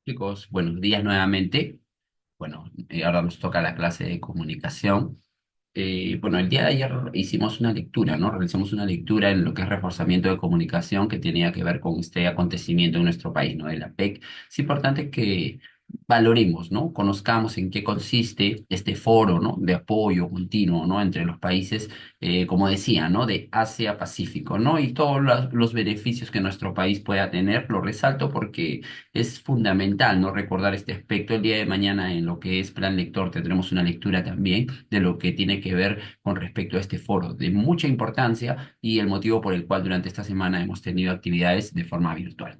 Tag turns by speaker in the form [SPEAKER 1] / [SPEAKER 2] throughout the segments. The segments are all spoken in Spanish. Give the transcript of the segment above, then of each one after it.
[SPEAKER 1] Chicos, buenos días nuevamente. Bueno, ahora nos toca la clase de comunicación. Bueno, el día de ayer hicimos una lectura, ¿no? Realizamos una lectura en lo que es reforzamiento de comunicación que tenía que ver con este acontecimiento en nuestro país, ¿no? De la PEC. Es importante que valoremos, ¿no? Conozcamos en qué consiste este foro, ¿no? De apoyo continuo, ¿no? Entre los países, como decía, ¿no? De Asia-Pacífico, ¿no? Y todos los beneficios que nuestro país pueda tener, lo resalto porque es fundamental, ¿no? Recordar este aspecto. El día de mañana en lo que es Plan Lector tendremos una lectura también de lo que tiene que ver con respecto a este foro, de mucha importancia y el motivo por el cual durante esta semana hemos tenido actividades de forma virtual.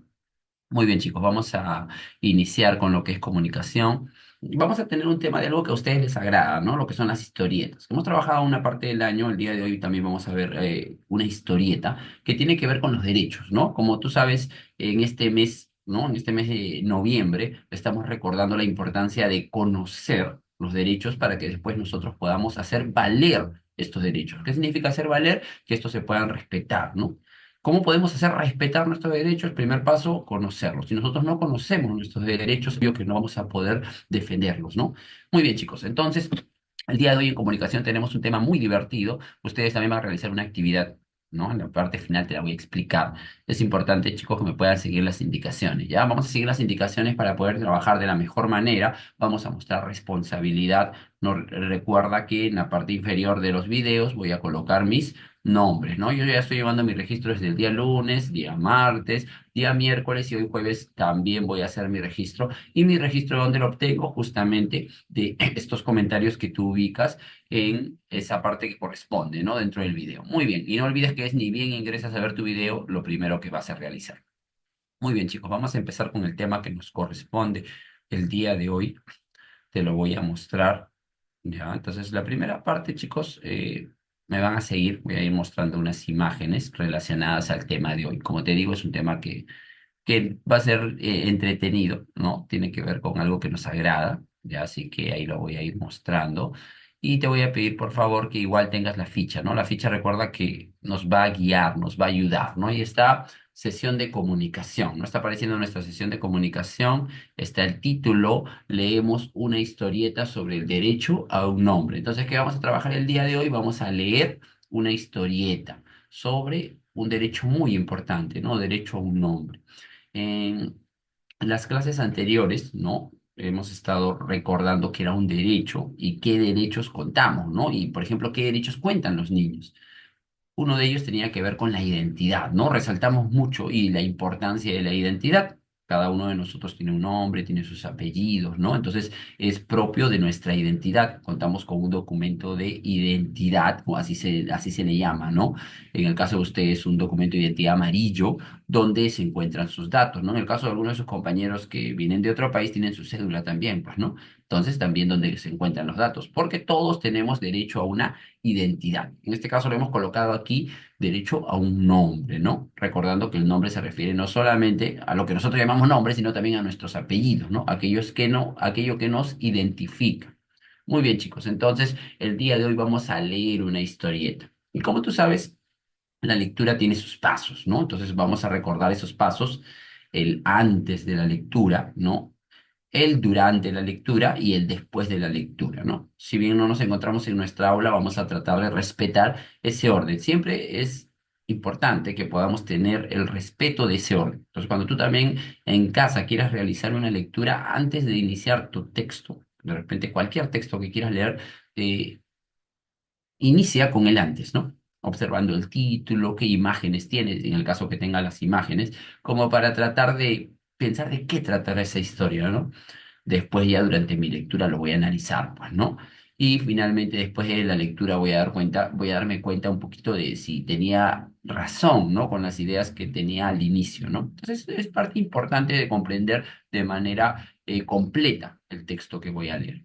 [SPEAKER 1] Muy bien, chicos, vamos a iniciar con lo que es comunicación. Vamos a tener un tema de algo que a ustedes les agrada, ¿no? Lo que son las historietas. Hemos trabajado una parte del año, el día de hoy también vamos a ver una historieta que tiene que ver con los derechos, ¿no? Como tú sabes, en este mes, ¿no? En este mes de noviembre, estamos recordando la importancia de conocer los derechos para que después nosotros podamos hacer valer estos derechos. ¿Qué significa hacer valer? Que estos se puedan respetar, ¿no? ¿Cómo podemos hacer respetar nuestros derechos? El primer paso, conocerlos. Si nosotros no conocemos nuestros derechos, obvio que no vamos a poder defenderlos, ¿no? Muy bien, chicos. Entonces, el día de hoy en comunicación tenemos un tema muy divertido. Ustedes también van a realizar una actividad, ¿no? En la parte final te la voy a explicar. Es importante, chicos, que me puedan seguir las indicaciones, ¿ya? Vamos a seguir las indicaciones para poder trabajar de la mejor manera. Vamos a mostrar responsabilidad. No, recuerda que en la parte inferior de los videos voy a colocar mis nombres, ¿no? Yo ya estoy llevando mi registro desde el día lunes, día martes, día miércoles y hoy jueves también voy a hacer mi registro. Y mi registro, ¿dónde lo obtengo? Justamente de estos comentarios que tú ubicas en esa parte que corresponde, ¿no? Dentro del video. Muy bien. Y no olvides que es ni bien ingresas a ver tu video, lo primero que vas a realizar. Muy bien, chicos, vamos a empezar con el tema que nos corresponde el día de hoy. Te lo voy a mostrar. Ya, entonces la primera parte, chicos, me van a seguir, voy a ir mostrando unas imágenes relacionadas al tema de hoy. Como te digo, es un tema que va a ser entretenido, ¿no? Tiene que ver con algo que nos agrada, ya, así que ahí lo voy a ir mostrando. Y te voy a pedir, por favor, que igual tengas la ficha, ¿no? La ficha recuerda que nos va a guiar, nos va a ayudar, ¿no? Y está sesión de comunicación, ¿no? Está apareciendo nuestra sesión de comunicación, está el título, leemos una historieta sobre el derecho a un nombre. Entonces, ¿qué vamos a trabajar el día de hoy? Vamos a leer una historieta sobre un derecho muy importante, ¿no? Derecho a un nombre. En las clases anteriores, ¿no? Hemos estado recordando que era un derecho y qué derechos contamos, ¿no? Y, por ejemplo, qué derechos cuentan los niños. Uno de ellos tenía que ver con la identidad, ¿no? Resaltamos mucho y la importancia de la identidad. Cada uno de nosotros tiene un nombre, tiene sus apellidos, ¿no? Entonces es propio de nuestra identidad. Contamos con un documento de identidad, o así se le llama, ¿no? En el caso de ustedes, un documento de identidad amarillo, donde se encuentran sus datos, ¿no? En el caso de algunos de sus compañeros que vienen de otro país, tienen su cédula también, pues, ¿no? Entonces también donde se encuentran los datos, porque todos tenemos derecho a una identidad. En este caso lo hemos colocado aquí derecho a un nombre, ¿no? Recordando que el nombre se refiere no solamente a lo que nosotros llamamos nombre, sino también a nuestros apellidos, ¿no? Aquello que nos identifica. Muy bien, chicos. Entonces, el día de hoy vamos a leer una historieta. Y como tú sabes, la lectura tiene sus pasos, ¿no? Entonces vamos a recordar esos pasos, el antes de la lectura, ¿no? El durante la lectura y el después de la lectura, ¿no? Si bien no nos encontramos en nuestra aula, vamos a tratar de respetar ese orden. Siempre es importante que podamos tener el respeto de ese orden. Entonces, cuando tú también en casa quieras realizar una lectura antes de iniciar tu texto, de repente cualquier texto que quieras leer, eh, inicia con el antes, ¿no? Observando el título, qué imágenes tiene, en el caso que tenga las imágenes, como para tratar de pensar de qué tratará esa historia, ¿no? Después ya durante mi lectura lo voy a analizar, pues, ¿no? Y finalmente después de la lectura voy a darme cuenta un poquito de si tenía razón, ¿no? Con las ideas que tenía al inicio, ¿no? Entonces es parte importante de comprender de manera completa el texto que voy a leer.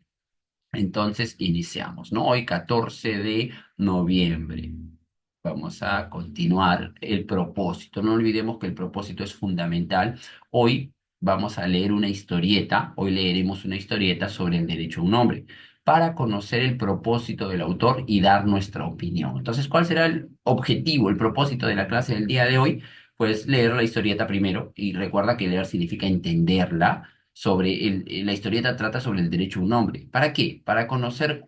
[SPEAKER 1] Entonces iniciamos, ¿no? Hoy 14 de noviembre. Vamos a continuar el propósito. No olvidemos que el propósito es fundamental. Hoy vamos a leer una historieta, hoy leeremos una historieta sobre el derecho a un nombre, para conocer el propósito del autor y dar nuestra opinión. Entonces, ¿cuál será el objetivo, el propósito de la clase del día de hoy? Pues leer la historieta primero y recuerda que leer significa entenderla La historieta trata sobre el derecho a un hombre. ¿Para qué? Para conocer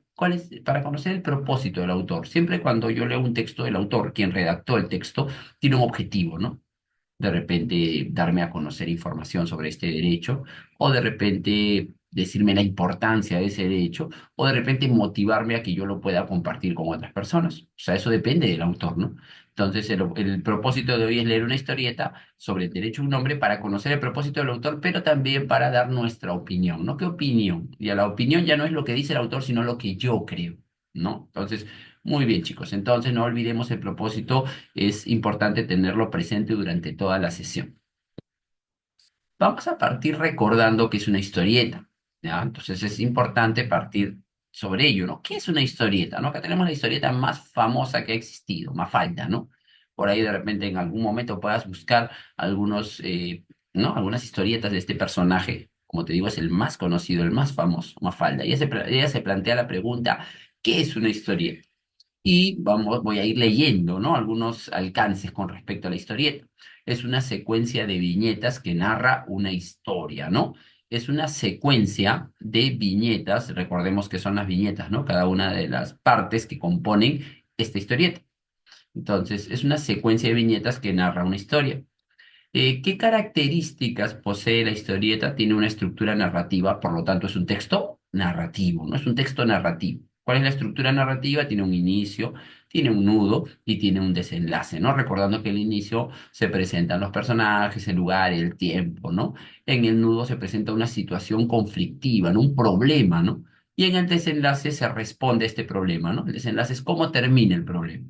[SPEAKER 1] para conocer el propósito del autor. Siempre cuando yo leo un texto del autor, quien redactó el texto, tiene un objetivo, ¿no? De repente darme a conocer información sobre este derecho, o de repente decirme la importancia de ese derecho, o de repente motivarme a que yo lo pueda compartir con otras personas. O sea, eso depende del autor, ¿no? Entonces, el propósito de hoy es leer una historieta sobre el derecho a un hombre para conocer el propósito del autor, pero también para dar nuestra opinión, ¿no? ¿Qué opinión? Y a la opinión ya no es lo que dice el autor, sino lo que yo creo, ¿no? Entonces, muy bien, chicos. Entonces, no olvidemos el propósito, es importante tenerlo presente durante toda la sesión. Vamos a partir recordando que es una historieta, ¿ya? Entonces es importante partir sobre ello, ¿no? ¿Qué es una historieta, no? Acá tenemos la historieta más famosa que ha existido, Mafalda, ¿no? Por ahí de repente en algún momento puedas buscar ¿no? Algunas historietas de este personaje. Como te digo, es el más conocido, el más famoso, Mafalda. Y ella se plantea la pregunta, ¿qué es una historieta? Y voy a ir leyendo, ¿no? Algunos alcances con respecto a la historieta. Es una secuencia de viñetas que narra una historia, ¿no? Es una secuencia de viñetas, recordemos que son las viñetas, ¿no? Cada una de las partes que componen esta historieta. Entonces, es una secuencia de viñetas que narra una historia. ¿Qué características posee la historieta? Tiene una estructura narrativa, por lo tanto es un texto narrativo, no es un texto narrativo. ¿Cuál es la estructura narrativa? Tiene un inicio, tiene un nudo y tiene un desenlace, ¿no? Recordando que el inicio se presentan los personajes, el lugar, el tiempo, ¿no? En el nudo se presenta una situación conflictiva, ¿no? Un problema, ¿no? Y en el desenlace se responde a este problema, ¿no? El desenlace es cómo termina el problema.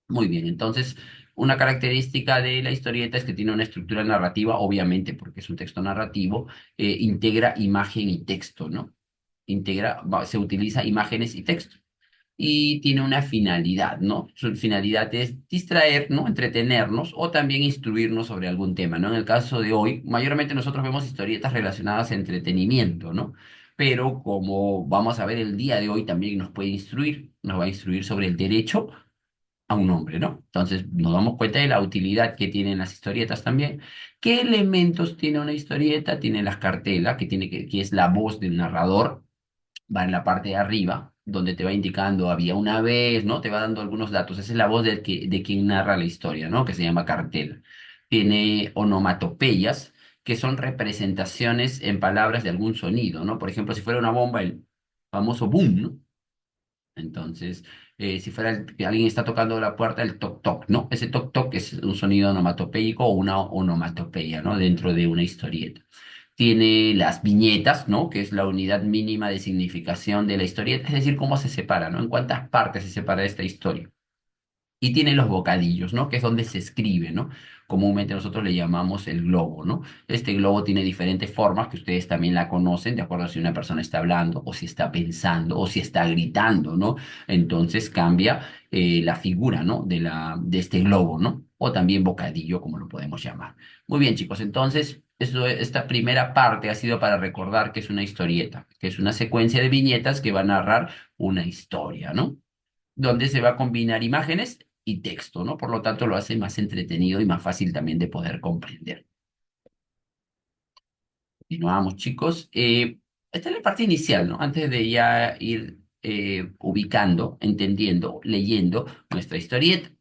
[SPEAKER 1] Muy bien, entonces una característica de la historieta es que tiene una estructura narrativa, obviamente, porque es un texto narrativo, integra imagen y texto, ¿no? Se utiliza imágenes y texto. Y tiene una finalidad, ¿no? Su finalidad es distraer, ¿no? Entretenernos o también instruirnos sobre algún tema, ¿no? En el caso de hoy, mayormente nosotros vemos historietas relacionadas a entretenimiento, ¿no? Pero como vamos a ver el día de hoy, también nos puede instruir, nos va a instruir sobre el derecho a un hombre, ¿no? Entonces nos damos cuenta de la utilidad que tienen las historietas también. ¿Qué elementos tiene una historieta? Tiene las cartelas, que es la voz del narrador, va en la parte de arriba, donde te va indicando había una vez, ¿no? Te va dando algunos datos. Esa es la voz de quien narra la historia, ¿no? Que se llama cartela. Tiene onomatopeyas, que son representaciones en palabras de algún sonido, ¿no? Por ejemplo, si fuera una bomba, el famoso boom, ¿no? Entonces, si fuera que alguien está tocando la puerta, el toc toc, ¿no? Ese toc toc es un sonido onomatopéyico o una onomatopeya, ¿no? Dentro de una historieta. Tiene las viñetas, ¿no? Que es la unidad mínima de significación de la historieta, es decir, cómo se separa, ¿no? En cuántas partes se separa esta historia. Y tiene los bocadillos, ¿no? Que es donde se escribe, ¿no? Comúnmente nosotros le llamamos el globo, ¿no? Este globo tiene diferentes formas que ustedes también la conocen, de acuerdo a si una persona está hablando o si está pensando o si está gritando, ¿no? Entonces cambia la figura, ¿no? De este globo, ¿no? O también bocadillo, como lo podemos llamar. Muy bien, chicos, entonces esta primera parte ha sido para recordar que es una historieta, que es una secuencia de viñetas que va a narrar una historia, ¿no? Donde se va a combinar imágenes y texto, ¿no? Por lo tanto, lo hace más entretenido y más fácil también de poder comprender. Continuamos, chicos. Esta es la parte inicial, ¿no? Antes de ya ir ubicando, entendiendo, leyendo nuestra historieta.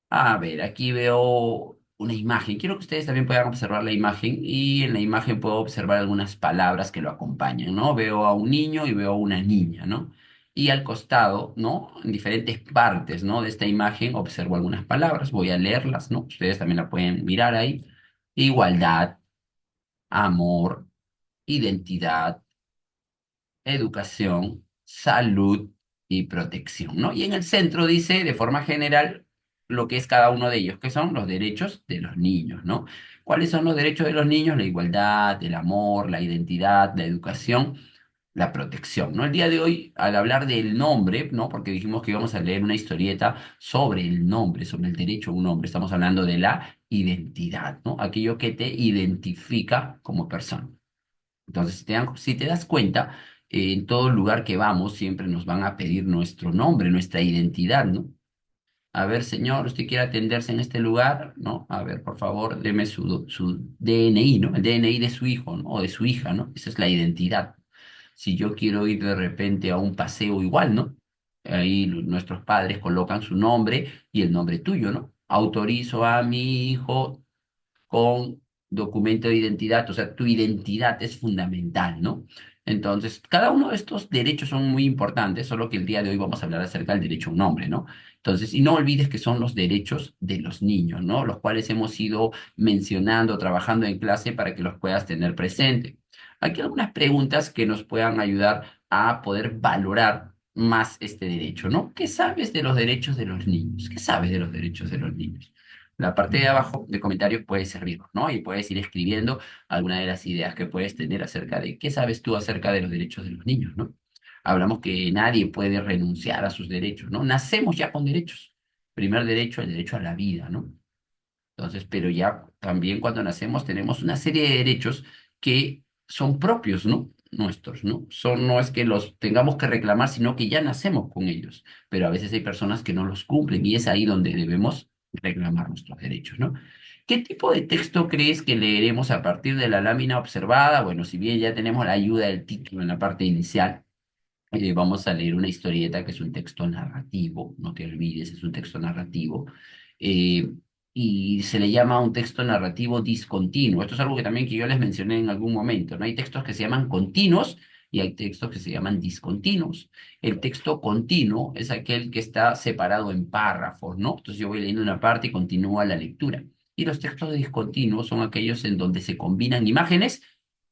[SPEAKER 1] A ver, aquí veo una imagen. Quiero que ustedes también puedan observar la imagen y en la imagen puedo observar algunas palabras que lo acompañan, ¿no? Veo a un niño y veo a una niña, ¿no? Y al costado, ¿no? En diferentes partes, ¿no? De esta imagen observo algunas palabras. Voy a leerlas, ¿no? Ustedes también la pueden mirar ahí. Igualdad, amor, identidad, educación, salud y protección, ¿no? Y en el centro dice de forma general lo que es cada uno de ellos, que son los derechos de los niños, ¿no? ¿Cuáles son los derechos de los niños? La igualdad, el amor, la identidad, la educación, la protección, ¿no? El día de hoy, al hablar del nombre, ¿no? Porque dijimos que íbamos a leer una historieta sobre el nombre, sobre el derecho a un nombre, estamos hablando de la identidad, ¿no? Aquello que te identifica como persona. Entonces, si te das cuenta, en todo lugar que vamos siempre nos van a pedir nuestro nombre, nuestra identidad, ¿no? A ver, señor, ¿usted quiere atenderse en este lugar? ¿No? A ver, por favor, deme su DNI, ¿no? El DNI de su hijo, ¿no? O de su hija, ¿no? Esa es la identidad. Si yo quiero ir de repente a un paseo igual, ¿no? Ahí nuestros padres colocan su nombre y el nombre tuyo, ¿no? Autorizo a mi hijo con documento de identidad, o sea, tu identidad es fundamental, ¿no? Entonces, cada uno de estos derechos son muy importantes, solo que el día de hoy vamos a hablar acerca del derecho a un nombre, ¿no? Entonces, y no olvides que son los derechos de los niños, ¿no? Los cuales hemos ido mencionando, trabajando en clase para que los puedas tener presente. Aquí algunas preguntas que nos puedan ayudar a poder valorar más este derecho, ¿no? ¿Qué sabes de los derechos de los niños? ¿Qué sabes de los derechos de los niños? La parte de abajo de comentarios puede servirnos, ¿no? Y puedes ir escribiendo alguna de las ideas que puedes tener acerca de qué sabes tú acerca de los derechos de los niños, ¿no? Hablamos que nadie puede renunciar a sus derechos, ¿no? Nacemos ya con derechos. Primer derecho, el derecho a la vida, ¿no? Entonces, pero ya también cuando nacemos tenemos una serie de derechos que son propios, ¿no? Nuestros, ¿no? No es que los tengamos que reclamar, sino que ya nacemos con ellos. Pero a veces hay personas que no los cumplen y es ahí donde debemos reclamar nuestros derechos, ¿no? ¿Qué tipo de texto crees que leeremos a partir de la lámina observada? Bueno, si bien ya tenemos la ayuda del título en la parte inicial, vamos a leer una historieta que es un texto narrativo, no te olvides, es un texto narrativo, eh, y se le llama un texto narrativo discontinuo. Esto es algo que también que yo les mencioné en algún momento, ¿no? Hay textos que se llaman continuos y hay textos que se llaman discontinuos. El texto continuo es aquel que está separado en párrafos, ¿no? Entonces yo voy leyendo una parte y continúa la lectura. Y los textos discontinuos son aquellos en donde se combinan imágenes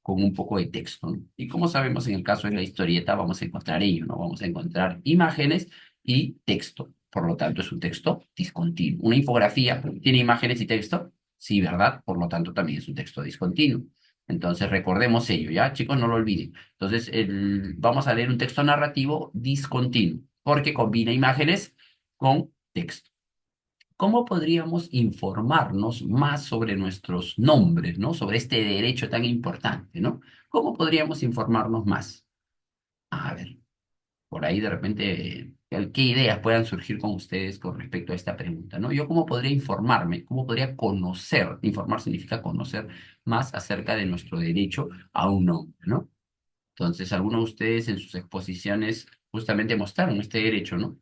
[SPEAKER 1] con un poco de texto, ¿no? Y como sabemos, en el caso de la historieta vamos a encontrar ello, ¿no? Vamos a encontrar imágenes y texto. Por lo tanto, es un texto discontinuo. Una infografía tiene imágenes y texto, sí, ¿verdad? Por lo tanto, también es un texto discontinuo. Entonces, recordemos ello, ¿ya? Chicos, no lo olviden. Entonces, vamos a leer un texto narrativo discontinuo, porque combina imágenes con texto. ¿Cómo podríamos informarnos más sobre nuestros nombres, ¿no? Sobre este derecho tan importante, ¿no? ¿Cómo podríamos informarnos más? A ver, por ahí de repente, ¿qué ideas puedan surgir con ustedes con respecto a esta pregunta, ¿no? Yo, ¿cómo podría informarme? ¿Cómo podría conocer? Informar significa conocer más acerca de nuestro derecho a un nombre, ¿no? Entonces, algunos de ustedes en sus exposiciones justamente mostraron este derecho, ¿no?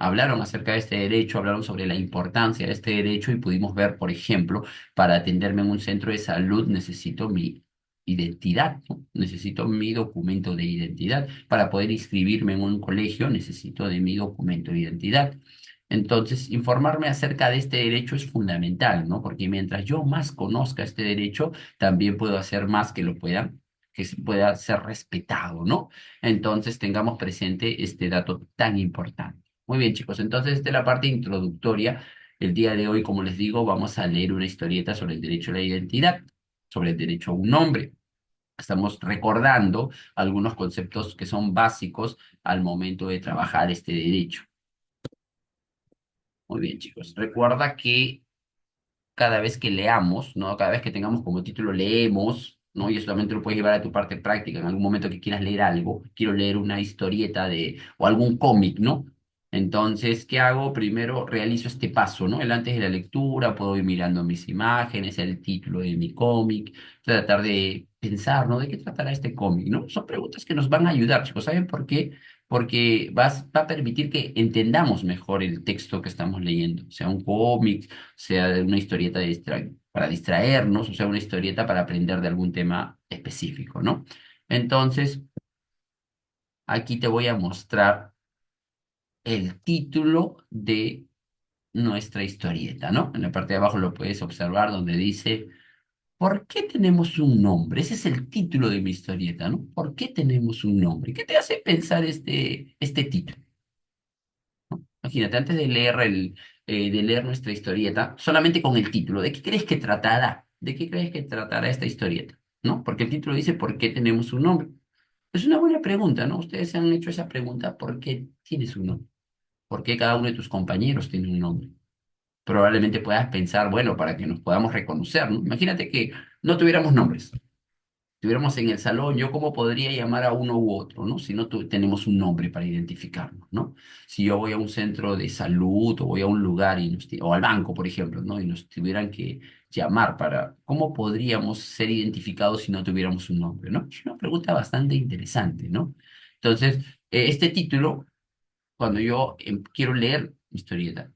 [SPEAKER 1] Hablaron acerca de este derecho, hablaron sobre la importancia de este derecho y pudimos ver, por ejemplo, para atenderme en un centro de salud necesito mi identidad, ¿no? Necesito mi documento de identidad. Para poder inscribirme en un colegio necesito de mi documento de identidad. Entonces, informarme acerca de este derecho es fundamental, ¿no? Porque mientras yo más conozca este derecho, también puedo hacer más que pueda ser respetado, ¿no? Entonces, tengamos presente este dato tan importante. Muy bien, chicos. Entonces, esta es la parte introductoria. El día de hoy, como les digo, vamos a leer una historieta sobre el derecho a la identidad, sobre el derecho a un nombre. Estamos recordando algunos conceptos que son básicos al momento de trabajar este derecho. Muy bien, chicos. Recuerda que cada vez que leamos, ¿no? Cada vez que tengamos como título leemos, ¿no? Y eso también te lo puedes llevar a tu parte práctica, en algún momento que quieras leer algo, quiero leer una historieta o algún cómic, ¿no? Entonces, ¿qué hago? Primero realizo este paso, ¿no? El antes de la lectura, puedo ir mirando mis imágenes, el título de mi cómic, tratar de pensar, ¿no? ¿De qué tratará este cómic, ¿no? Son preguntas que nos van a ayudar, chicos. ¿Saben por qué? Porque va a permitir que entendamos mejor el texto que estamos leyendo, sea un cómic, sea de una historieta para distraernos, o sea, una historieta para aprender de algún tema específico, ¿no? Entonces, aquí te voy a mostrar el título de nuestra historieta, ¿no? En la parte de abajo lo puedes observar donde dice, ¿por qué tenemos un nombre? Ese es el título de mi historieta, ¿no? ¿Por qué tenemos un nombre? ¿Qué te hace pensar este título? Imagínate, antes de leer nuestra historieta, solamente con el título, ¿de qué crees que tratará? ¿De qué crees que tratará esta historieta? ¿No? Porque el título dice ¿por qué tenemos un nombre? Es una buena pregunta, ¿no? Ustedes se han hecho esa pregunta, ¿por qué tienes un nombre? ¿Por qué cada uno de tus compañeros tiene un nombre? Probablemente puedas pensar, bueno, para que nos podamos reconocer, ¿no? Imagínate que no tuviéramos nombres. estuviéramos en el salón, yo cómo podría llamar a uno u otro, ¿no? Si no tenemos un nombre para identificarnos, ¿no? Si yo voy a un centro de salud o voy a un lugar o al banco, por ejemplo, ¿no? Y nos tuvieran que llamar para, ¿cómo podríamos ser identificados si no tuviéramos un nombre, ¿no? Es una pregunta bastante interesante, ¿no? Entonces, este título, cuando yo quiero leer historieta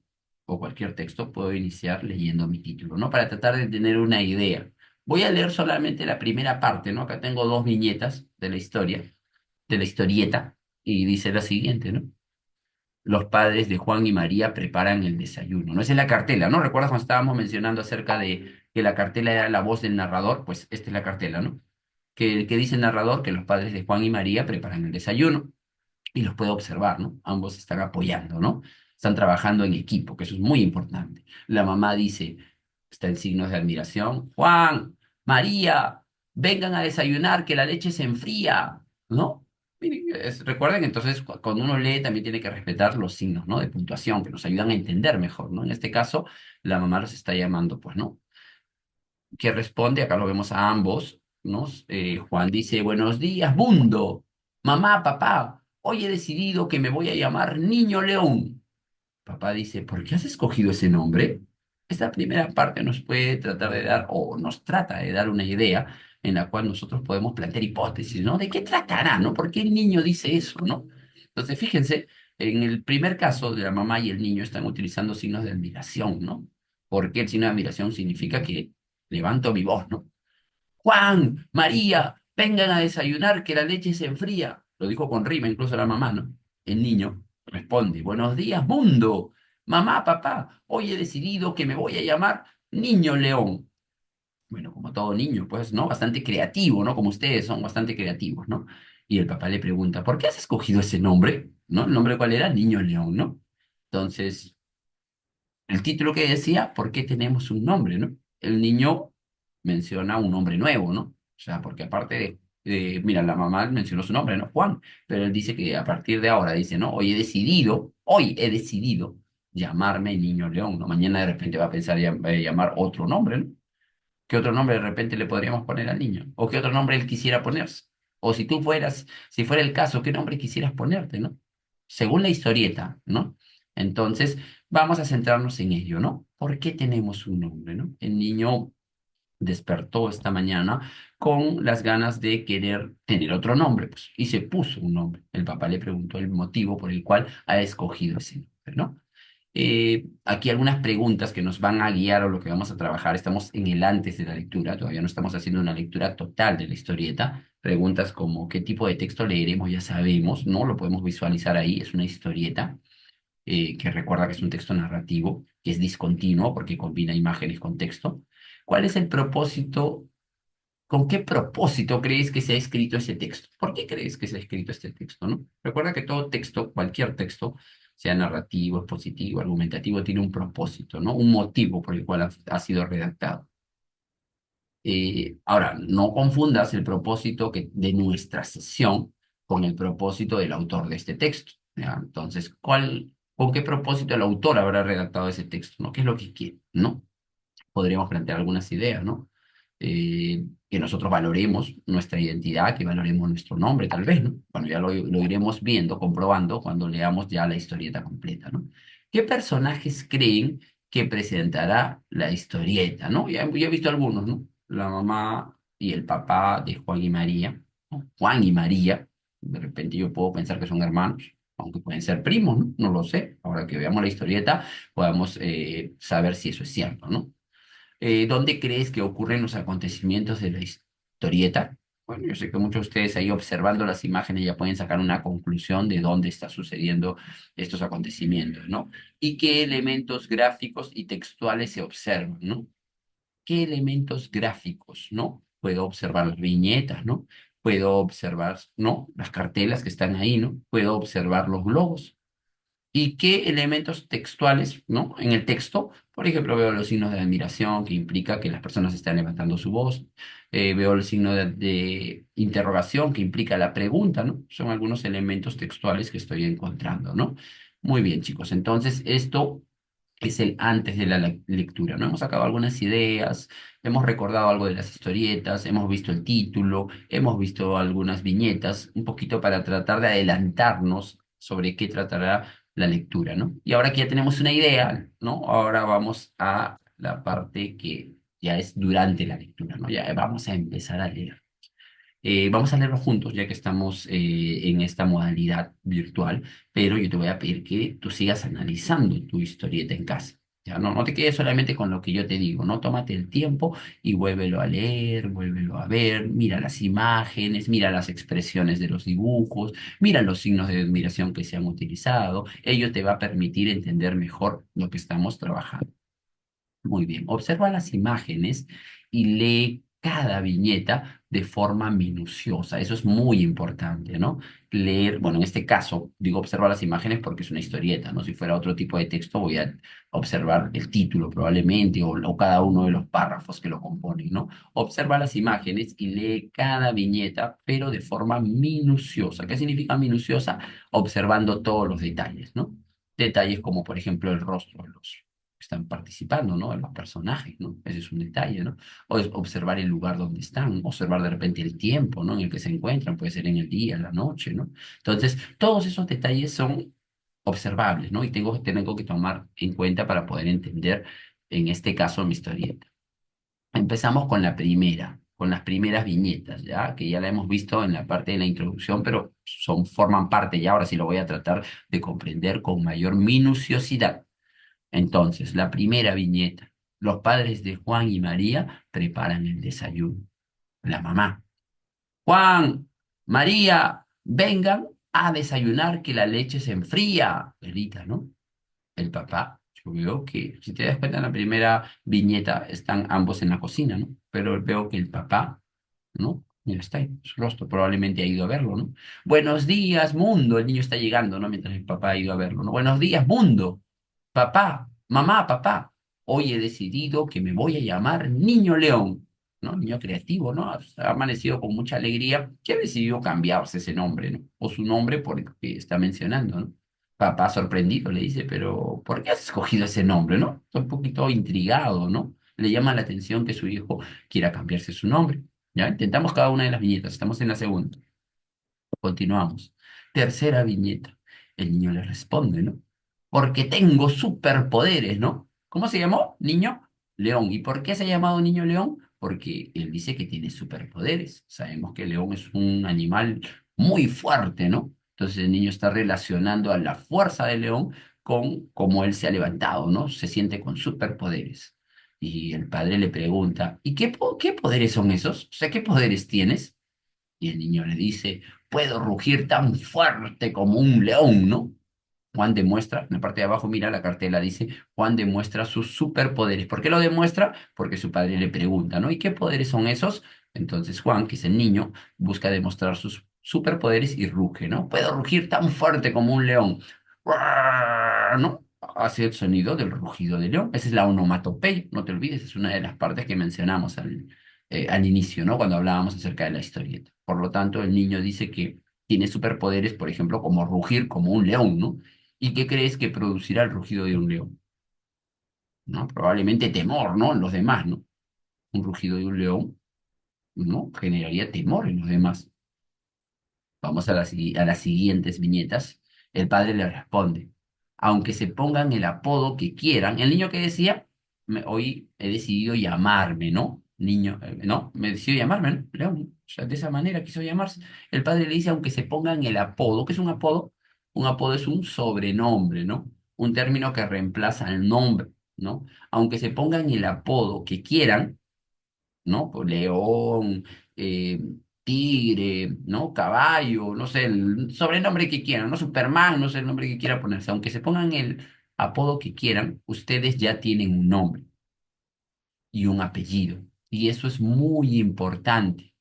[SPEAKER 1] o cualquier texto, puedo iniciar leyendo mi título, ¿no? Para tratar de tener una idea. Voy a leer solamente la primera parte, ¿no? Acá tengo dos viñetas de la historia, de la historieta, y dice la siguiente, ¿no? Los padres de Juan y María preparan el desayuno. No, esa es la cartela, ¿no? ¿Recuerdas cuando estábamos mencionando acerca de que la cartela era la voz del narrador? Pues esta es la cartela, ¿no? Que dice el narrador que los padres de Juan y María preparan el desayuno y los puede observar, ¿no? Ambos están apoyando, ¿no? Están trabajando en equipo, que eso es muy importante. La mamá dice, está en signos de admiración, Juan, María, vengan a desayunar, que la leche se enfría, ¿no? Miren, recuerden, entonces, cuando uno lee también tiene que respetar los signos, ¿no? De puntuación, que nos ayudan a entender mejor, ¿no? En este caso, la mamá los está llamando, pues, ¿no? Que responde, acá lo vemos a ambos, ¿no? Juan dice, buenos días, mundo, mamá, papá, hoy he decidido que me voy a llamar Niño León. Papá dice, ¿por qué has escogido ese nombre? Esta primera parte nos puede tratar de dar, o nos trata de dar una idea en la cual nosotros podemos plantear hipótesis, ¿no? ¿De qué tratará, no? ¿Por qué el niño dice eso, no? Entonces, fíjense, en el primer caso de la mamá y el niño están utilizando signos de admiración, ¿no? Porque el signo de admiración significa que levanto mi voz, ¿no? Juan, María, vengan a desayunar que la leche se enfría. Lo dijo con rima incluso la mamá, ¿no? El niño responde, buenos días, mundo. Mamá, papá, hoy he decidido que me voy a llamar Niño León. Bueno, como todo niño, pues, ¿no? Bastante creativo, ¿no? Como ustedes son bastante creativos, ¿no? Y el papá le pregunta, ¿por qué has escogido ese nombre? ¿No? ¿El nombre cuál era? Niño León, ¿no? Entonces, el título que decía, ¿por qué tenemos un nombre, no? El niño menciona un nombre nuevo, ¿no? O sea, porque aparte mira, la mamá mencionó su nombre, ¿no? Juan, pero él dice que a partir de ahora, dice, ¿no? Hoy he decidido llamarme Niño León, ¿no? Mañana de repente va a pensar llamar otro nombre, ¿no? ¿Qué otro nombre de repente le podríamos poner al niño? ¿O qué otro nombre él quisiera ponerse? O si tú fueras, si fuera el caso, ¿qué nombre quisieras ponerte, no? Según la historieta, ¿no? Entonces, vamos a centrarnos en ello, ¿no? ¿Por qué tenemos un nombre, no? El niño despertó esta mañana con las ganas de querer tener otro nombre, pues, y se puso un nombre. El papá le preguntó el motivo por el cual ha escogido ese nombre, ¿no? Aquí algunas preguntas que nos van a guiar o lo que vamos a trabajar. Estamos en el antes de la lectura, todavía no estamos haciendo una lectura total de la historieta. Preguntas como qué tipo de texto leeremos, ya sabemos, ¿no? Lo podemos visualizar ahí, es una historieta que recuerda que es un texto narrativo, que es discontinuo porque combina imágenes con texto. ¿Cuál es el propósito? ¿Con qué propósito crees que se ha escrito ese texto? ¿Por qué crees que se ha escrito este texto, no? Recuerda que todo texto, cualquier texto, sea narrativo, expositivo, argumentativo, tiene un propósito, ¿no? Un motivo por el cual ha sido redactado. Ahora, no confundas el propósito de nuestra sesión con el propósito del autor de este texto, ¿ya? Entonces, con qué propósito el autor habrá redactado ese texto, ¿no? ¿Qué es lo que quiere, ¿no? Podríamos plantear algunas ideas, ¿no? Que nosotros valoremos nuestra identidad, que valoremos nuestro nombre, tal vez, ¿no? Bueno, ya lo iremos viendo, comprobando cuando leamos ya la historieta completa, ¿no? ¿Qué personajes creen que presentará la historieta, ¿no? Ya he visto algunos, ¿no? La mamá y el papá de Juan y María, ¿no? Juan y María, de repente yo puedo pensar que son hermanos, aunque pueden ser primos, ¿no? No lo sé. Ahora que veamos la historieta, podamos saber si eso es cierto, ¿no? ¿Dónde crees que ocurren los acontecimientos de la historieta? Bueno, yo sé que muchos de ustedes ahí observando las imágenes ya pueden sacar una conclusión de dónde está sucediendo estos acontecimientos, ¿no? Y qué elementos gráficos y textuales se observan, ¿no? ¿Qué elementos gráficos, ¿no? Puedo observar las viñetas, ¿no? Puedo observar, ¿no? Las cartelas que están ahí, ¿no? Puedo observar los globos y qué elementos textuales, ¿no? En el texto, por ejemplo, veo los signos de admiración que implica que las personas están levantando su voz, veo el signo de interrogación que implica la pregunta, ¿no? Son algunos elementos textuales que estoy encontrando, ¿no? Muy bien, chicos. Entonces, esto es el antes de la lectura, ¿no? Hemos sacado algunas ideas, hemos recordado algo de las historietas, hemos visto el título, hemos visto algunas viñetas, un poquito para tratar de adelantarnos sobre qué tratará la lectura, ¿no? Y ahora que ya tenemos una idea, ¿no? Ahora vamos a la parte que ya es durante la lectura, ¿no? Ya vamos a empezar a leer. Vamos a leerlo juntos, ya que estamos en esta modalidad virtual, pero yo te voy a pedir que tú sigas analizando tu historieta en casa. Ya, no te quedes solamente con lo que yo te digo, ¿no? Tómate el tiempo y vuélvelo a leer, vuélvelo a ver, mira las imágenes, mira las expresiones de los dibujos, mira los signos de admiración que se han utilizado. Ello te va a permitir entender mejor lo que estamos trabajando. Muy bien, observa las imágenes y lee cada viñeta de forma minuciosa. Eso es muy importante, ¿no? Leer, bueno, en este caso, digo observa las imágenes porque es una historieta, ¿no? Si fuera otro tipo de texto, voy a observar el título probablemente o cada uno de los párrafos que lo componen, ¿no? Observa las imágenes y lee cada viñeta, pero de forma minuciosa. ¿Qué significa minuciosa? Observando todos los detalles, ¿no? Detalles como, por ejemplo, el rostro de los están participando, ¿no? Los personajes, ¿no? Ese es un detalle, ¿no? O es observar el lugar donde están, observar de repente el tiempo, ¿no? En el que se encuentran, puede ser en el día, en la noche, ¿no? Entonces, todos esos detalles son observables, ¿no? Y tengo que tomar en cuenta para poder entender, en este caso, mi historieta. Empezamos con la primera, con las primeras viñetas, ¿ya? Que ya la hemos visto en la parte de la introducción, pero forman parte ya, ahora sí lo voy a tratar de comprender con mayor minuciosidad. Entonces, la primera viñeta. Los padres de Juan y María preparan el desayuno. La mamá. Juan, María, vengan a desayunar que la leche se enfría. Grita, ¿no? El papá. Yo veo que, si te das cuenta, en la primera viñeta están ambos en la cocina, ¿no? Pero veo que el papá, ¿no? Mira, está ahí, su rostro probablemente ha ido a verlo, ¿no? Buenos días, mundo. El niño está llegando, ¿no? Mientras el papá ha ido a verlo, ¿no? Buenos días, mundo. Papá, mamá, papá, hoy he decidido que me voy a llamar Niño León, ¿no? Niño creativo, ¿no? Ha amanecido con mucha alegría que ha decidido cambiarse ese nombre, ¿no? O su nombre por el que está mencionando, ¿no? Papá sorprendido le dice, pero ¿por qué has escogido ese nombre, no? Está un poquito intrigado, ¿no? Le llama la atención que su hijo quiera cambiarse su nombre. ¿Ya? Intentamos cada una de las viñetas, estamos en la segunda. Continuamos. Tercera viñeta. El niño le responde, ¿no? Porque tengo superpoderes, ¿no? ¿Cómo se llamó? Niño León. ¿Y por qué se ha llamado Niño León? Porque él dice que tiene superpoderes. Sabemos que el león es un animal muy fuerte, ¿no? Entonces el niño está relacionando a la fuerza del león con cómo él se ha levantado, ¿no? Se siente con superpoderes. Y el padre le pregunta, ¿y qué poderes son esos? O sea, ¿qué poderes tienes? Y el niño le dice, puedo rugir tan fuerte como un león, ¿no? Juan demuestra, en la parte de abajo, mira la cartela, dice, Juan demuestra sus superpoderes. ¿Por qué lo demuestra? Porque su padre le pregunta, ¿no? ¿Y qué poderes son esos? Entonces Juan, que es el niño, busca demostrar sus superpoderes y ruge, ¿no? Puedo rugir tan fuerte como un león. ¿No? Hace el sonido del rugido del león. Esa es la onomatopeya, no te olvides, es una de las partes que mencionamos al inicio, ¿no? Cuando hablábamos acerca de la historieta. Por lo tanto, el niño dice que tiene superpoderes, por ejemplo, como rugir como un león, ¿no? ¿Y qué crees que producirá el rugido de un león? ¿No? Probablemente temor, ¿no? En los demás, ¿no? Un rugido de un león, ¿no? Generaría temor en los demás. Vamos a las siguientes viñetas. El padre le responde, aunque se pongan el apodo que quieran, el niño que decía, hoy he decidido llamarme, ¿no? Niño, ¿no? Me decidió llamarme, ¿no? León. O sea, de esa manera quiso llamarse. El padre le dice, aunque se pongan el apodo, ¿qué es un apodo? Un apodo es un sobrenombre, ¿no? Un término que reemplaza el nombre, ¿no? Aunque se pongan el apodo que quieran, ¿no? Pues león, eh, tigre, ¿no? Caballo, no sé, el sobrenombre que quieran, ¿no? Superman, no sé el nombre que quiera ponerse. Aunque se pongan el apodo que quieran, ustedes ya tienen un nombre y un apellido. Y eso es muy importante.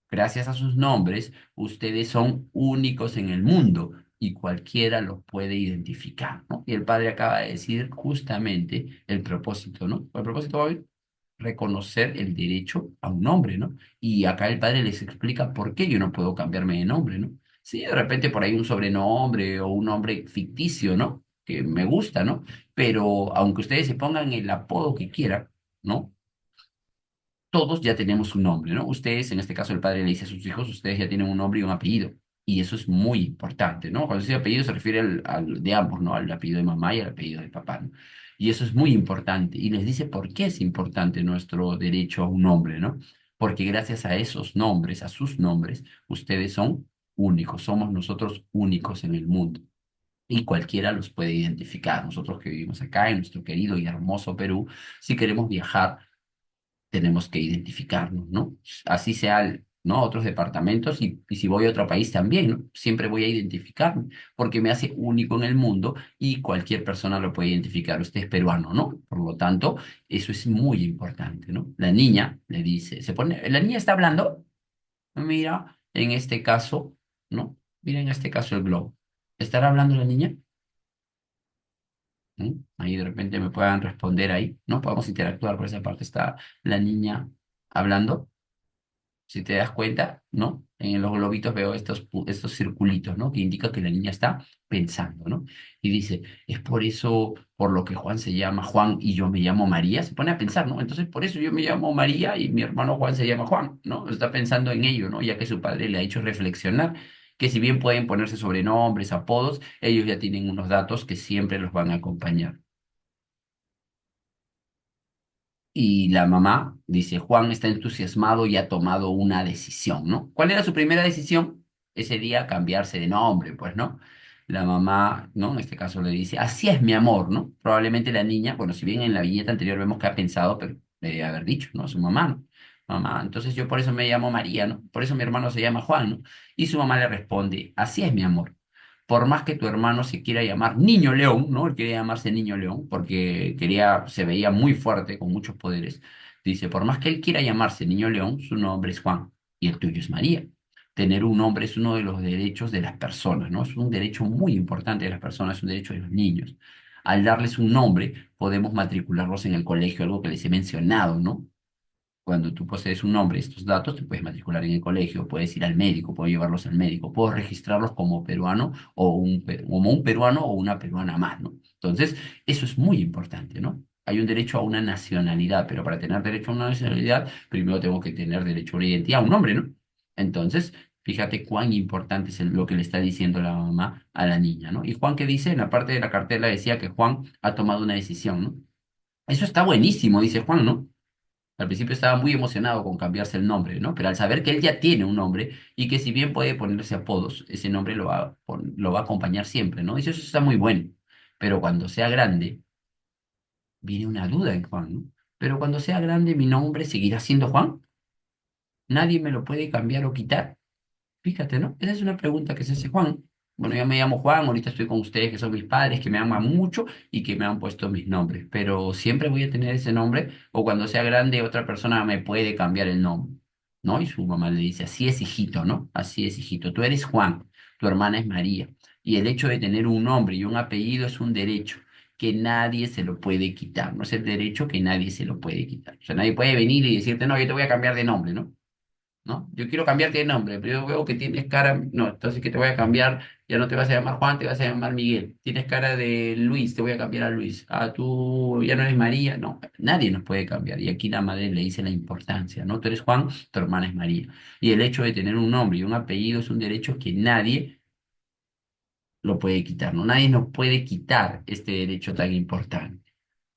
[SPEAKER 1] Gracias a sus nombres, ustedes son únicos en el mundo y cualquiera los puede identificar, ¿no? Y el padre acaba de decir justamente el propósito, ¿no? El propósito va a reconocer el derecho a un nombre, ¿no? Y acá el padre les explica por qué yo no puedo cambiarme de nombre, ¿no? Sí, de repente por ahí un sobrenombre o un nombre ficticio, ¿no? que me gusta, ¿no? Pero aunque ustedes se pongan el apodo que quieran, ¿no? Todos ya tenemos un nombre, ¿no? Ustedes, en este caso el padre le dice a sus hijos, ustedes ya tienen un nombre y un apellido. Y eso es muy importante, ¿no? Cuando se dice apellido se refiere al de ambos, ¿no? Al apellido de mamá y al apellido de papá, ¿no? Y eso es muy importante. Y les dice por qué es importante nuestro derecho a un nombre, ¿no? Porque gracias a esos nombres, a sus nombres, ustedes son únicos, somos nosotros únicos en el mundo. Y cualquiera los puede identificar. Nosotros que vivimos acá en nuestro querido y hermoso Perú, si queremos viajar tenemos que identificarnos, ¿no? Así sea, ¿no? Otros departamentos y si voy a otro país también, ¿no? Siempre voy a identificarme porque me hace único en el mundo y cualquier persona lo puede identificar. Usted es peruano, ¿no? Por lo tanto, eso es muy importante, ¿no? La niña le dice, la niña está hablando, mira, en este caso, ¿no? Mira en este caso el globo. ¿Estará hablando la niña? ¿Mm? Ahí de repente me puedan responder ahí, ¿no? Podemos interactuar por esa parte. ¿Está la niña hablando? Si te das cuenta, ¿no? En los globitos veo estos circulitos, ¿no? Que indica que la niña está pensando, ¿no? Y dice, es por eso por lo que Juan se llama Juan y yo me llamo María. Se pone a pensar, ¿no? Entonces, por eso yo me llamo María y mi hermano Juan se llama Juan, ¿no? Está pensando en ello, ¿no? Ya que su padre le ha hecho reflexionar que si bien pueden ponerse sobrenombres, apodos, ellos ya tienen unos datos que siempre los van a acompañar. Y la mamá dice, Juan está entusiasmado y ha tomado una decisión, ¿no? ¿Cuál era su primera decisión? Ese día cambiarse de nombre, pues, ¿no? La mamá, ¿no? En este caso le dice, así es mi amor, ¿no? Probablemente la niña, bueno, si bien en la viñeta anterior vemos que ha pensado, pero debe haber dicho, ¿no? Su mamá, ¿no? Mamá, entonces yo por eso me llamo María, ¿no? Por eso mi hermano se llama Juan, ¿no? Y su mamá le responde, así es mi amor, por más que tu hermano se quiera llamar Niño León, ¿no? Él quería llamarse Niño León porque se veía muy fuerte, con muchos poderes. Dice, por más que él quiera llamarse Niño León, su nombre es Juan y el tuyo es María. Tener un nombre es uno de los derechos de las personas, ¿no? Es un derecho muy importante de las personas, es un derecho de los niños. Al darles un nombre, podemos matricularlos en el colegio, algo que les he mencionado, ¿no? Cuando tú posees un nombre, estos datos, te puedes matricular en el colegio, puedes ir al médico, puedo llevarlos al médico, puedo registrarlos como peruano o como un peruano o una peruana más, ¿no? Entonces, eso es muy importante, ¿no? Hay un derecho a una nacionalidad, pero para tener derecho a una nacionalidad, primero tengo que tener derecho a una identidad, a un nombre, ¿no? Entonces, fíjate cuán importante es lo que le está diciendo la mamá a la niña, ¿no? Y Juan, ¿qué dice? En la parte de la cartela decía que Juan ha tomado una decisión, ¿no? Eso está buenísimo, dice Juan, ¿no? Al principio estaba muy emocionado con cambiarse el nombre, ¿no? Pero al saber que él ya tiene un nombre y que si bien puede ponerse apodos, ese nombre lo va a acompañar siempre, ¿no? Y eso está muy bueno. Pero cuando sea grande, viene una duda en Juan, ¿no? Pero cuando sea grande, mi nombre seguirá siendo Juan. Nadie me lo puede cambiar o quitar. Fíjate, ¿no? Esa es una pregunta que se hace Juan. Bueno, yo me llamo Juan, ahorita estoy con ustedes que son mis padres, que me aman mucho y que me han puesto mis nombres, pero siempre voy a tener ese nombre o cuando sea grande otra persona me puede cambiar el nombre, ¿no? Y su mamá le dice, así es hijito, ¿no? Así es hijito, tú eres Juan, tu hermana es María y el hecho de tener un nombre y un apellido es un derecho que nadie se lo puede quitar, no es el derecho que nadie se lo puede quitar. O sea, nadie puede venir y decirte, no, yo te voy a cambiar de nombre, ¿no? ¿No? Yo quiero cambiarte de nombre, pero yo veo que tienes cara, no, entonces que te voy a cambiar, ya no te vas a llamar Juan, te vas a llamar Miguel. Tienes cara de Luis, te voy a cambiar a Luis. Ah, tú ya no eres María, no, nadie nos puede cambiar. Y aquí la madre le dice la importancia, ¿no? Tú eres Juan, tu hermana es María. Y el hecho de tener un nombre y un apellido es un derecho que nadie lo puede quitar, ¿no? Nadie nos puede quitar este derecho tan importante.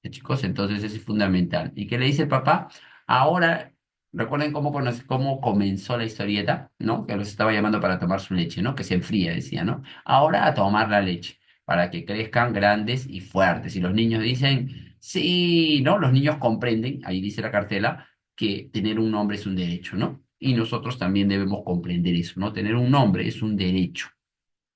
[SPEAKER 1] Chicos, entonces eso es fundamental. ¿Y qué le dice el papá? Ahora, recuerden cómo comenzó la historieta, ¿no? Que los estaba llamando para tomar su leche, ¿no? Que se enfría, decía, ¿no? Ahora a tomar la leche, para que crezcan grandes y fuertes. Y los niños dicen, sí, ¿no? Los niños comprenden, ahí dice la cartela, que tener un nombre es un derecho, ¿no? Y nosotros también debemos comprender eso, ¿no? Tener un nombre es un derecho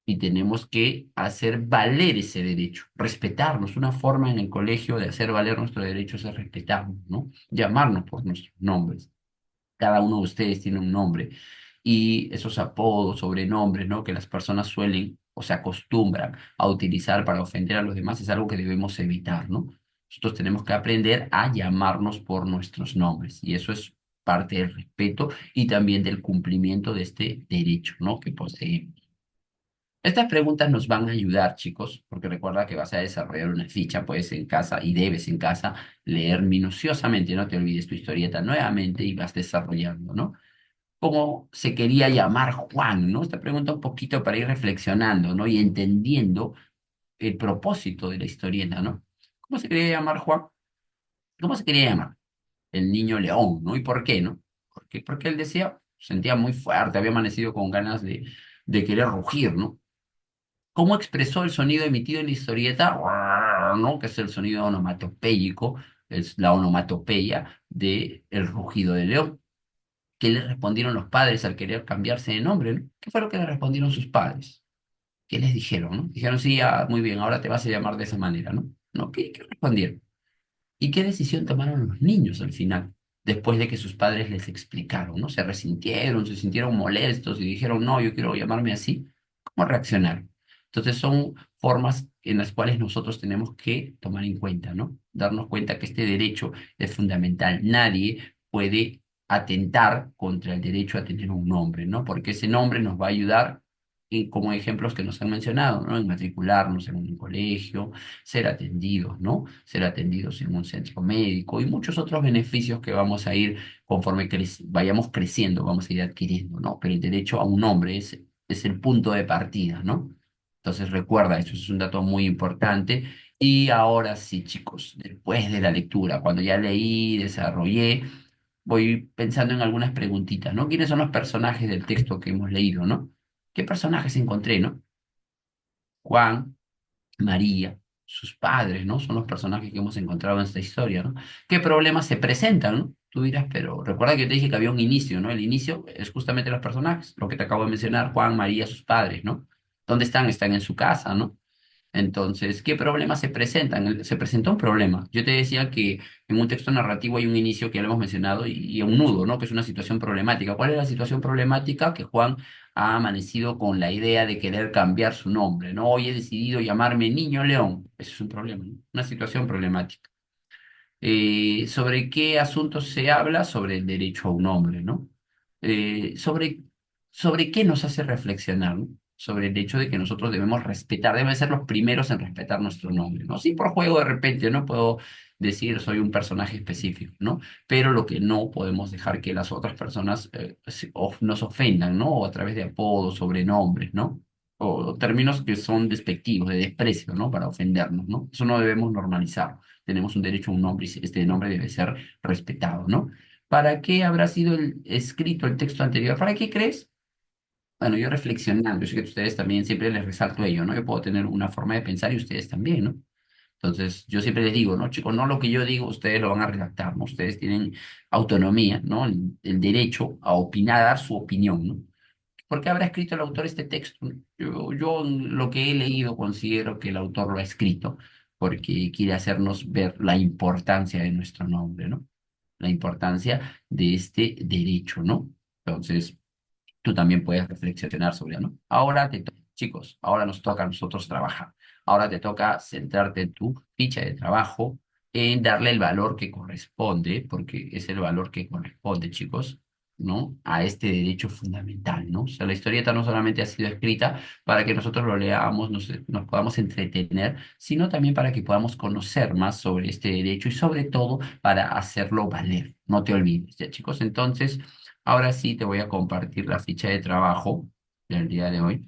[SPEAKER 1] y tenemos que hacer valer ese derecho, respetarnos. Una forma en el colegio de hacer valer nuestro derecho es respetarnos, ¿no? Llamarnos por nuestros nombres. Cada uno de ustedes tiene un nombre y esos apodos, sobrenombres, ¿no? Que las personas suelen o se acostumbran a utilizar para ofender a los demás es algo que debemos evitar, ¿no? Nosotros tenemos que aprender a llamarnos por nuestros nombres y eso es parte del respeto y también del cumplimiento de este derecho, ¿no? Que poseemos. Estas preguntas nos van a ayudar, chicos, porque recuerda que vas a desarrollar una ficha, puedes en casa y debes en casa leer minuciosamente, no te olvides tu historieta nuevamente y vas desarrollando, ¿no? ¿Cómo se quería llamar Juan, ¿no? Esta pregunta un poquito para ir reflexionando, ¿no? Y entendiendo el propósito de la historieta, ¿no? ¿Cómo se quería llamar Juan? ¿Cómo se quería llamar? El niño león, ¿no? ¿Y por qué, no? Porque él decía, sentía muy fuerte, había amanecido con ganas de querer rugir, ¿no? ¿Cómo expresó el sonido emitido en la historieta? ¿No? Que es el sonido onomatopéyico, es la onomatopeya del rugido del león. ¿Qué le respondieron los padres al querer cambiarse de nombre, ¿no? ¿Qué fue lo que le respondieron sus padres? ¿Qué les dijeron, no? Dijeron, sí, muy bien, ahora te vas a llamar de esa manera, ¿no? ¿No? ¿Qué respondieron? ¿Y qué decisión tomaron los niños al final? Después de que sus padres les explicaron, ¿no? Se resintieron, se sintieron molestos y dijeron, no, yo quiero llamarme así. ¿Cómo reaccionaron? Entonces son formas en las cuales nosotros tenemos que tomar en cuenta, ¿no? Darnos cuenta que este derecho es fundamental. Nadie puede atentar contra el derecho a tener un nombre, ¿no? Porque ese nombre nos va a ayudar como ejemplos que nos han mencionado, ¿no? En matricularnos en un colegio, ser atendidos, ¿no? Ser atendidos en un centro médico y muchos otros beneficios que vamos a ir conforme vayamos creciendo, vamos a ir adquiriendo, ¿no? Pero el derecho a un nombre es el punto de partida, ¿no? Entonces recuerda, eso es un dato muy importante. Y ahora sí, chicos, después de la lectura, cuando ya leí, desarrollé, voy pensando en algunas preguntitas, ¿no? ¿Quiénes son los personajes del texto que hemos leído, ¿no? ¿Qué personajes encontré, ¿no? Juan, María, sus padres, ¿no? Son los personajes que hemos encontrado en esta historia, ¿no? ¿Qué problemas se presentan, ¿no? Tú dirás, pero recuerda que yo te dije que había un inicio, ¿no? El inicio es justamente los personajes, lo que te acabo de mencionar, Juan, María, sus padres, ¿no? ¿Dónde están? Están en su casa, ¿no? Entonces, ¿qué problemas se presentan? Se presenta un problema. Yo te decía que en un texto narrativo hay un inicio que ya lo hemos mencionado y un nudo, ¿no? Que es una situación problemática. ¿Cuál es la situación problemática? Que Juan ha amanecido con la idea de querer cambiar su nombre, ¿no? Hoy he decidido llamarme Niño León. Ese es un problema, ¿no? Una situación problemática. ¿Sobre qué asuntos se habla? Sobre el derecho a un hombre, ¿no? Sobre, sobre qué nos hace reflexionar, ¿no? Sobre el hecho de que nosotros debemos respetar, debemos ser los primeros en respetar nuestro nombre, ¿no? Sí, por juego de repente no puedo decir soy un personaje específico, ¿no? Pero lo que no podemos dejar que las otras personas nos ofendan, ¿no? O a través de apodos, sobrenombres, ¿no? O términos que son despectivos, de desprecio, ¿no? Para ofendernos, ¿no? Eso no debemos normalizar. Tenemos un derecho a un nombre y este nombre debe ser respetado, ¿no? ¿Para qué habrá sido escrito el texto anterior? ¿Para qué crees? Bueno, yo reflexionando, yo sé que a ustedes también siempre les resalto ello, ¿no? Yo puedo tener una forma de pensar y ustedes también, ¿no? Entonces, yo siempre les digo, ¿no, chicos? No lo que yo digo, ustedes lo van a redactar, ¿no? Ustedes tienen autonomía, ¿no? El derecho a opinar, a dar su opinión, ¿no? ¿Por qué habrá escrito el autor este texto? Yo en lo que he leído considero que el autor lo ha escrito porque quiere hacernos ver la importancia de nuestro nombre, ¿no? La importancia de este derecho, ¿no? Entonces, tú también puedes reflexionar sobre ello, ¿no? Ahora te toca, chicos, ahora nos toca a nosotros trabajar. Ahora te toca centrarte en tu ficha de trabajo, en darle el valor que corresponde, porque es el valor que corresponde, chicos, ¿no? A este derecho fundamental, ¿no? O sea, la historieta no solamente ha sido escrita para que nosotros lo leamos, nos podamos entretener, sino también para que podamos conocer más sobre este derecho y sobre todo para hacerlo valer. No te olvides, ¿ya, chicos? Entonces... Ahora sí te voy a compartir la ficha de trabajo del día de hoy.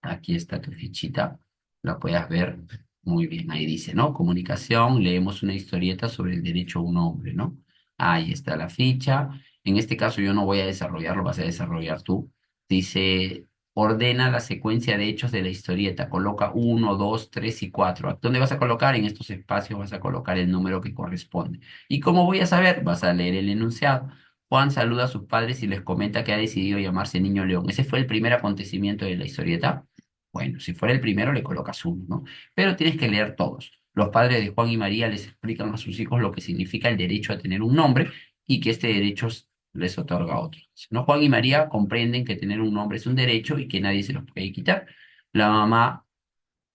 [SPEAKER 1] Aquí está tu fichita. La puedes ver muy bien. Ahí dice, ¿no? Comunicación, leemos una historieta sobre el derecho a un hombre, ¿no? Ahí está la ficha. En este caso yo no voy a desarrollarlo, vas a desarrollar tú. Dice, ordena la secuencia de hechos de la historieta. Coloca uno, 2, 3 y 4. ¿Dónde vas a colocar? En estos espacios vas a colocar el número que corresponde. ¿Y cómo voy a saber? Vas a leer el enunciado. Juan saluda a sus padres y les comenta que ha decidido llamarse Niño León. Ese fue el primer acontecimiento de la historieta. Bueno, si fuera el primero le colocas uno, ¿no? Pero tienes que leer todos. Los padres de Juan y María les explican a sus hijos lo que significa el derecho a tener un nombre y que este derecho les otorga a otros. ¿No? Juan y María comprenden que tener un nombre es un derecho y que nadie se los puede quitar. La mamá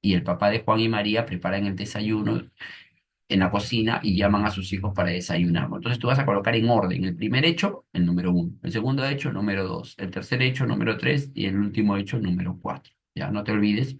[SPEAKER 1] y el papá de Juan y María preparan el desayuno en la cocina y llaman a sus hijos para desayunar, ¿no? Entonces tú vas a colocar en orden el primer hecho, el número uno, el segundo hecho, el número dos, el tercer hecho, el número tres y el último hecho, el número cuatro. Ya no te olvides,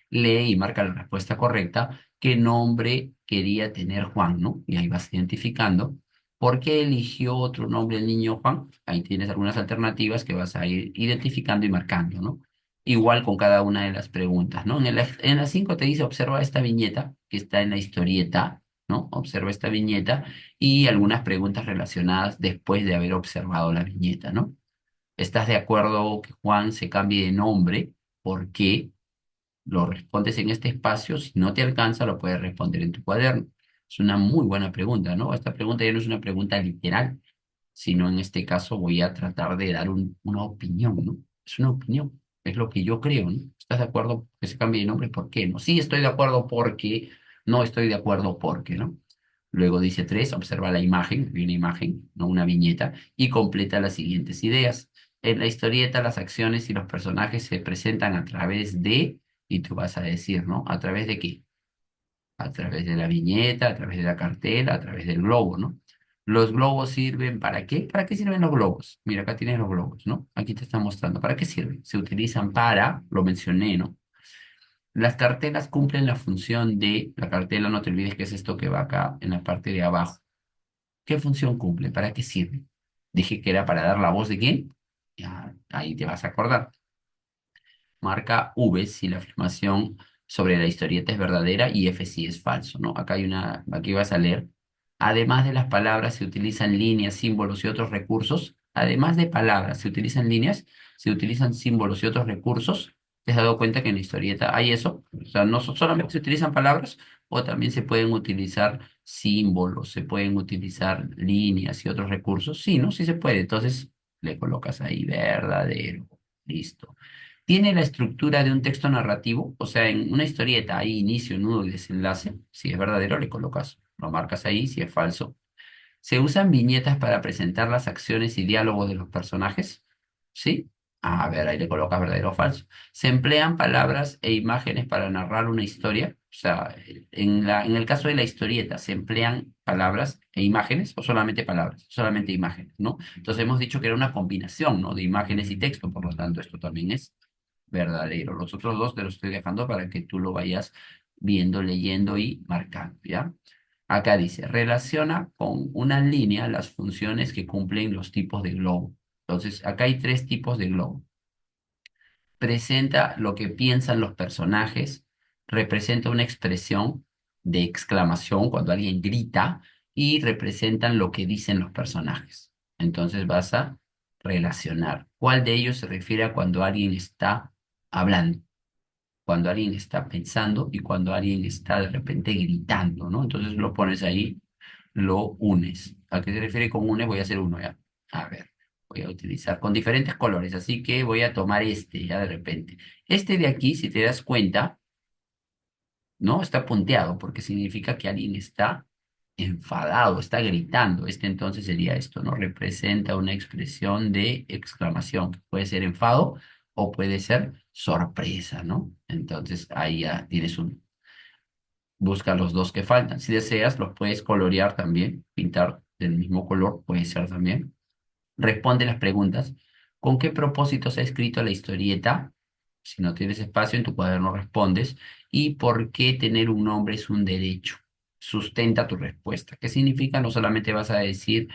[SPEAKER 1] lee y marca la respuesta correcta. ¿Qué nombre quería tener Juan, no? Y ahí vas identificando. ¿Por qué eligió otro nombre el niño Juan? Ahí tienes algunas alternativas que vas a ir identificando y marcando, ¿no? Igual con cada una de las preguntas, ¿no? En la 5 te dice, observa esta viñeta que está en la historieta, ¿no? Observa esta viñeta y algunas preguntas relacionadas después de haber observado la viñeta, ¿no? ¿Estás de acuerdo que Juan se cambie de nombre? ¿Por qué? Lo respondes en este espacio. Si no te alcanza, lo puedes responder en tu cuaderno. Es una muy buena pregunta, ¿no? Esta pregunta ya no es una pregunta literal, sino en este caso voy a tratar de dar una opinión, ¿no? Es una opinión, es lo que yo creo, ¿no? ¿Estás de acuerdo que se cambie de nombre? ¿Por qué no? Sí, estoy de acuerdo porque, no estoy de acuerdo porque, ¿no? Luego dice 3, observa la imagen, hay una imagen, no una viñeta, y completa las siguientes ideas. En la historieta, las acciones y los personajes se presentan a través de, y tú vas a decir, ¿no? ¿A través de qué? A través de la viñeta, a través de la cartela, a través del globo, ¿no? Los globos sirven ¿para qué? ¿Para qué sirven los globos? Mira, acá tienes los globos, ¿no? Aquí te están mostrando. ¿Para qué sirven? Se utilizan para, lo mencioné, ¿no? Las cartelas cumplen la función de, la cartela, no te olvides que es esto que va acá en la parte de abajo. ¿Qué función cumple? ¿Para qué sirve? Dije que era para dar la voz de quién. Ya, ahí te vas a acordar. Marca V si la afirmación sobre la historieta es verdadera y F si es falso, ¿no? Aquí vas a leer. Además de las palabras, se utilizan líneas, símbolos y otros recursos. Además de palabras, se utilizan líneas, se utilizan símbolos y otros recursos. ¿Te has dado cuenta que en la historieta hay eso? O sea, no solamente se utilizan palabras, o también se pueden utilizar símbolos, se pueden utilizar líneas y otros recursos. Sí, ¿no? Sí se puede. Entonces le colocas ahí verdadero. Listo. Tiene la estructura de un texto narrativo, o sea, en una historieta hay inicio, nudo y desenlace. Si es verdadero, le colocas, lo marcas ahí, si es falso. Se usan viñetas para presentar las acciones y diálogos de los personajes, ¿sí? A ver, ahí le colocas verdadero o falso. Se emplean palabras e imágenes para narrar una historia, o sea, en el caso de la historieta, ¿se emplean palabras e imágenes o solamente palabras? Solamente imágenes, ¿no? Entonces hemos dicho que era una combinación, ¿no? De imágenes y texto, por lo tanto, esto también es verdadero. Los otros dos te los estoy dejando para que tú lo vayas viendo, leyendo y marcando, ¿ya? Acá dice, relaciona con una línea las funciones que cumplen los tipos de globo. Entonces, acá hay tres tipos de globo. Presenta lo que piensan los personajes, representa una expresión de exclamación cuando alguien grita y representan lo que dicen los personajes. Entonces vas a relacionar. ¿Cuál de ellos se refiere a cuando alguien está hablando? Cuando alguien está pensando y cuando alguien está de repente gritando, ¿no? Entonces lo pones ahí, lo unes. ¿A qué se refiere con unes? Voy a hacer uno ya. A ver, voy a utilizar con diferentes colores, así que voy a tomar este ya de repente. Este de aquí, si te das cuenta, ¿no? Está punteado porque significa que alguien está enfadado, está gritando. Este entonces sería esto, ¿no? Representa una expresión de exclamación. Puede ser enfado o puede ser sorpresa, ¿no? Entonces ahí ya tienes un. Busca los dos que faltan. Si deseas, los puedes colorear también, pintar del mismo color, puede ser también. Responde las preguntas. ¿Con qué propósito se ha escrito la historieta? Si no tienes espacio en tu cuaderno respondes. ¿Y por qué tener un nombre es un derecho? Sustenta tu respuesta. ¿Qué significa? No solamente vas a decir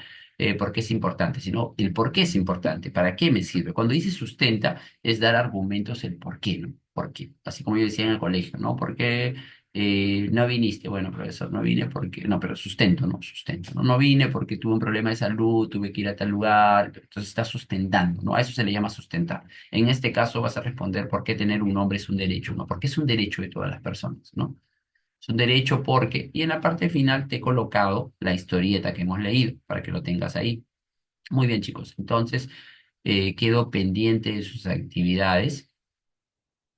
[SPEAKER 1] por qué es importante, sino el por qué es importante, para qué me sirve. Cuando dices sustenta, es dar argumentos el por qué, ¿no? ¿Por qué? Así como yo decía en el colegio, ¿no? ¿Por qué no viniste? Bueno, profesor, no vine porque, no, pero sustento, no, sustento, ¿no? No vine porque tuve un problema de salud, tuve que ir a tal lugar, entonces estás sustentando, ¿no? A eso se le llama sustentar. En este caso vas a responder por qué tener un nombre es un derecho, ¿no? Porque es un derecho de todas las personas, ¿no? Es un derecho porque, y en la parte final te he colocado la historieta que hemos leído para que lo tengas ahí. Muy bien, chicos. Entonces, quedo pendiente de sus actividades.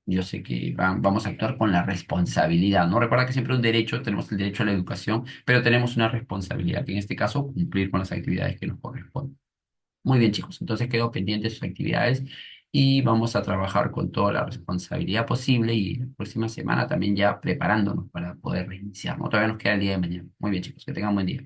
[SPEAKER 1] Yo sé que vamos a actuar con la responsabilidad, ¿no? Recuerda que siempre un derecho, tenemos el derecho a la educación, pero tenemos una responsabilidad, que en este caso cumplir con las actividades que nos corresponden. Muy bien, chicos. Entonces quedo pendiente de sus actividades y vamos a trabajar con toda la responsabilidad posible y la próxima semana también ya preparándonos para poder reiniciar, ¿no? Todavía nos queda el día de mañana. Muy bien, chicos. Que tengan buen día.